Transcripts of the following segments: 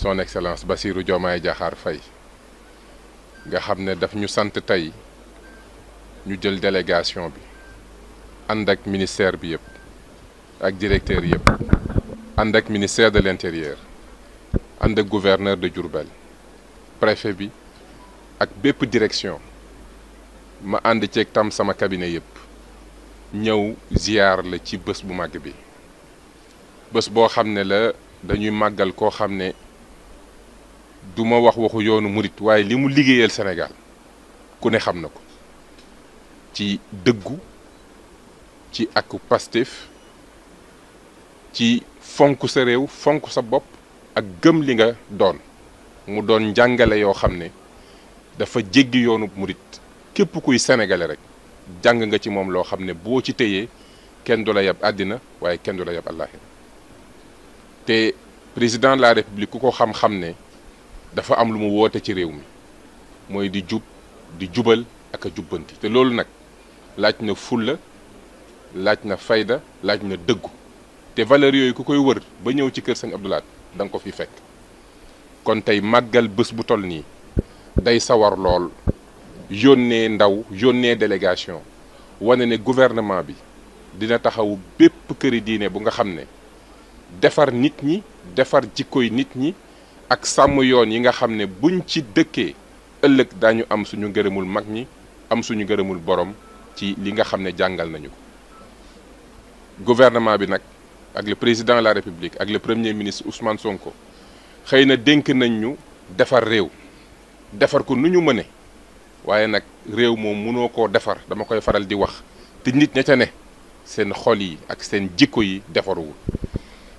son excellence Bassirou Diomaye Diakhar Faye nga xam ne daf ñu sant tey ñu jël délégation bi ànd ak ministère bi yëpp ak directeur yëpp ànd ak ministère de l'intérieur ànd ak gouverneur de Diourbel préfet bi ak bépp direction ma ànd ceeg tam sama cabinet yëpp ñëw ziar la ci bés bu màgg bi bés boo xam ne la dañuy màggal koo xam ne du ma wax waxu yoonu murit waaye li mu liggéeyal Sénégal ku ne xam na ko ci dëggu ci ak Pastef ci fonk sa réew fonk sa bopp ak gëm li nga doon mu doon njàngale yoo xam ne dafa jéggi yoonu murit képp kuy sénégalais rek jàng nga ci moom loo xam ne boo ci téyee kenn du la yab àddina waaye kenn du la yab àllaaxira te président de la république ku ko xam-xam ne dafa am lu mu woote ci réew mi mooy di jub di jubal ak a jubbanti te loolu nag laaj na fulla laaj na fayda laaj na dëggu te valeurs yooyu ku koy wër ba ñëw ci kër Sëñ Abdou Lahad da nga ko fi fekk kon tey màggal bés bu toll nii day sawar lool yónnee ndaw yónnee délégation wane ne gouvernement bi dina taxawu bépp këri diine bu nga xam ne defar nit ñi defar jikkoy nit ñi ak sàmm yoon yi nga xam ne buñ ci dëkkee ëllëg daañu am suñu ngërëmul mag ñi am suñu ngërëmul borom ci li nga xam ne jàngal nañu ko gouvernement bi nag ak le président de la république ak le premier ministre Ousmane Sonko xëy na dénk nañ ñu defar réew defar ko nu ñu mëne waaye nag réew moom mënoo koo defar dama koy faral di wax te nit ña ca ne seen xol yi ak seen jikko yi defaruwul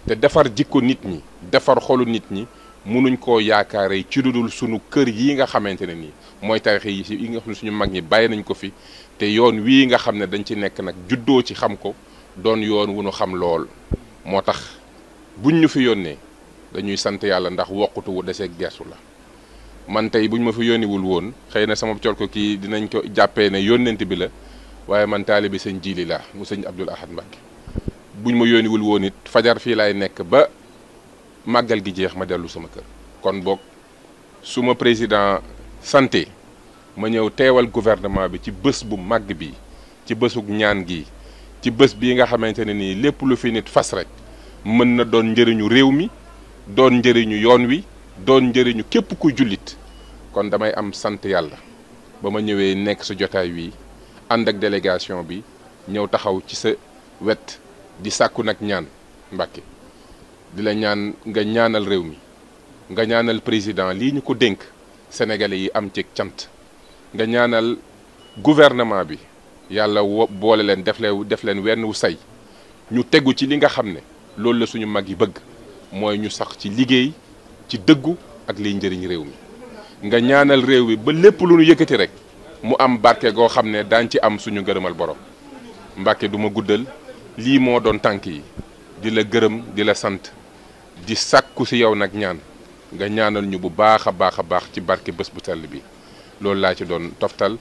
te defar jikko nit ñi defar xolu nit ñi mënuñ koo yaakaare ci dudul sunu kër yi nga xamante ne nii mooy tarix yi nga xam ne suñu mag ñi bàyyi nañ ko fi te yoon wii nga xam ne dañ ci nekk nag juddoo ci xam ko doon yoon wu nu xam lool moo tax buñ ñu fi yónnee dañuy sant yàlla ndax wokkutu wu desee gersu la man tey buñ ma fi yónniwul woon xëy na sama col ko kii dinañ ko jàppee ne yónnent bi la waaye man taalibi sëñ Jili la mu sëñ Abdoul Ahad Mbacké buñ ma yónniwul woon it fajar fii laay nekk ba màggal gi jeex ma dellu sama kër kon boog su ma président santé ma ñëw teewal gouvernement bi ci bés bu màgg bi ci bésug ñaan gi ci bés bii nga xamante ne nii lépp lu fi nit fas rek mën na doon njëriñu réew mi doon njëriñu yoon wi doon njëriñu képp ku jullit kon damay am sant yàlla ba ma ñëwee nekk sa jotaay wi ànd ak délégation bi ñëw taxaw ci sa wet di sàkku nag ñaan Mbàkke di la ñaan nga ñaanal réew mi nga ñaanal président lii ñu ko dénk sénégalais yi am ci cant nga ñaanal gouvernement bi yàlla boole leen def leen wenn wu say ñu tegu ci li nga xam ne loolu la suñu mag yi bëgg mooy ñu sax ci liggéey ci dëggu ak liy njëriñ réew mi nga ñaanal réew mi ba lépp lu ñu yëkkati rek mu am barke goo xam ne daañ ci am suñu ngërëmal borom Mbàkke du ma guddal lii moo doon tànk yi di la gërëm di la sant di sàkku si yow nag ñaan nga ñaanal ñu bu baax a baax a baax ci barke bés bu sell bi loolu laa ci doon toftal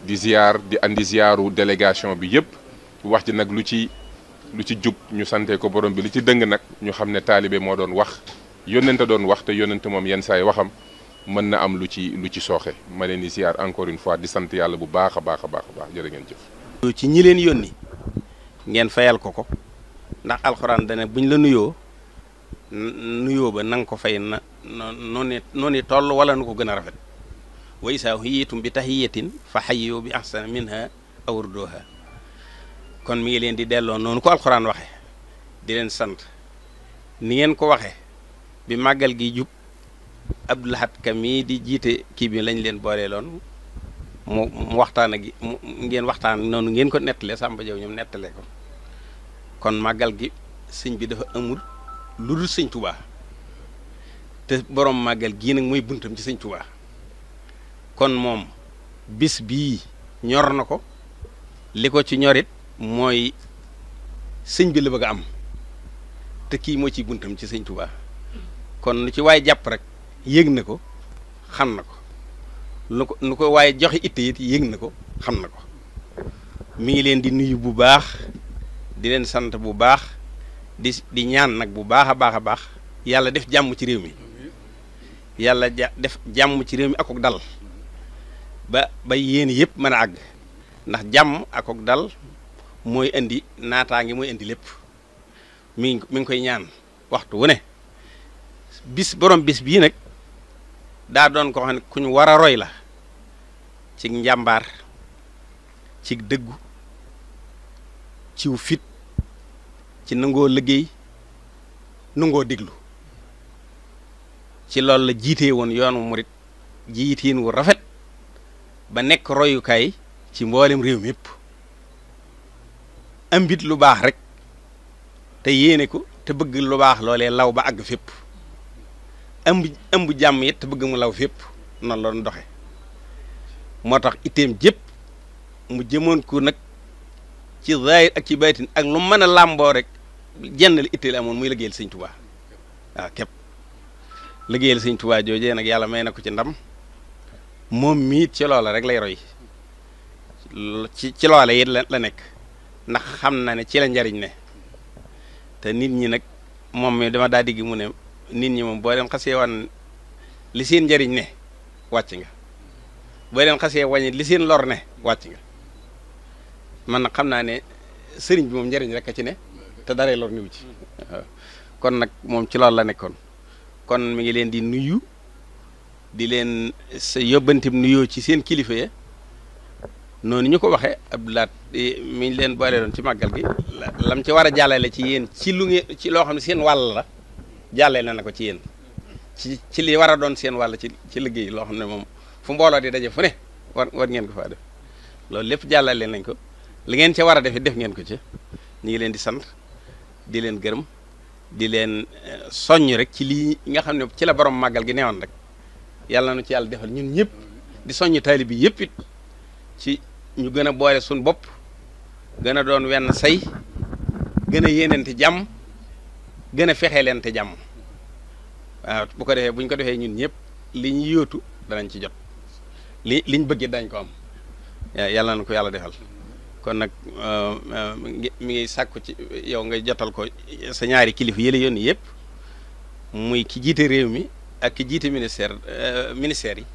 di ziar di andi ziaru délégation bi yëpp wax ji nag lu ci jub ñu sante ko borom bi lu ci dëng nag ñu xam ne taalibe moo doon wax yónnente doon wax te yónnente moom yenn saay waxam mën na am lu ci sooxe ma leen di ziar encore une fois di sant yàlla bu baax a baax a baax a baax jërë ngeen jëf. ci ñi leen yónni ngeen fayal ko ndax alxuraan dana buñ la nuyoo ba na nga ko fay na noonu toll wala nu ko gën a rafet wa isaa huyitum bi tahiyatin fa hayyu bi ahsana minha aw rudduha kon mi ngi leen di delloo noonu ko alxuraan waxe di leen sant ni ngeen ko waxe bi màggal gi jub Abdou Lahad Ka mii di jiite kii bi lañ leen booleeloon mu waxtaan ak ngeen waxtaan noonu ngeen ko nettalee Samba Jaw ñoom nettalee ko kon màggal gi sëñ bi dafa amul lu dul sëñ Touba te borom màggal gii nag mooy buntam ci sëñ Touba kon moom bis bii ñor na ko li ko ci ñorit mooy sëñ bi la bëgg a am te kii moo ci buntam ci sëñ Touba kon lu ci waay jàpp rek yëg na ko xam na ko nu ko waaye joxe itte it yëg na ko xam na ko mi ngi leen di nuyu bu baax di leen sant bu baax di ñaan nag bu baax a baax yàlla def jàmm ci réew mi yàlla def jàmm ci réew mi akuk dal ba yéen yëpp mën a àgg ndax jàmm akuk dal mooy indi naataange mooy indi lépp mi ngi koy ñaan waxtu wu ne borom bis bii nag daa doon ko xam ne ku ñu war a roy la ci njàmbaar ci dëggu ciw fit ci nangoo liggéey nangoo diglu ci loolu la jiitee woon yoonu murit jiitiin wu rafet ba nekk royukaay ci mboolem réew mi yépp ambit lu baax rek te yéene ko te bëgg lu baax loolee law ba àgg fépp ëmb jàmm it te bëgg mu law fépp noonu la doon doxe moo tax itteem jépp mu jëmoon ko nag ci zaahir ak ci baatin ak lu mën a làmboo rek jenn li itteel amoon muy liggéeyal sëñ Tuubaa waaw képp liggéeyal sëñ Tuubaa joojee nag yàlla may na ko ci ndam moom miit ci loola rek lay roy ci loola it la nekk ndax xam na ne ci la njariñ ne te nit ñi nag moom mi dama daa digg mu ne nit ñi moom boo leen xasee wan li seen njariñ ne wàcc nga boo leen xasee wàññi li seen lor ne wàcc nga man nag xam naa ne sëriñ bi moom njariñ rek a ci ne te daree lor niwu ci waaw kon nag moom ci loolu la nekkoon kon mi ngi leen di nuyu di leen sa yóbbantim nuyoo ci seen kilifa ya noonu ñu ko waxee Abdoulaat mi ngi leen boole doon ci màggal gi lam ci war a jàllale ci yéen ci lu ngeen ci loo xam ne seen wàll la jàllale na ko ci yéen ci li war a doon seen wàll ci liggéey loo xam ne moom fu mbooloo di daje fu ne war ngeen ko faa def loolu lépp jàllale nañ ko li ngeen ca war a def def ngeen ko ci ñu ngi leen di sant di leen gërëm di leen soññ rek ci lii nga xam ne ci la borom màggal gi newoon rek yàlla na ci yàlla defal ñun ñëpp di soññ taalibe bi yëpp it ci ñu gën a boole suñu bopp gën a doon wenn say gën a yéenante jàmm gën a fexe leen te jàmm waaw bu ko defee bu ñu ko defee ñun ñëpp li ñu yóotu danañ ci jot liñ bëggee dañ ko am yàlla na ko yàlla defal kon nag mi ngi sàkku ci yow nga jotal ko sa ñaari kilifa yële yónni yëpp muy ki jiite réew mi ak ki jiite ministère yi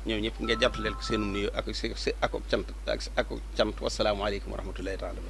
ñoom ñëpp nga jàttaleel ko seen nuyu ak cant wasalaamualeykum wa rahmatullahi taala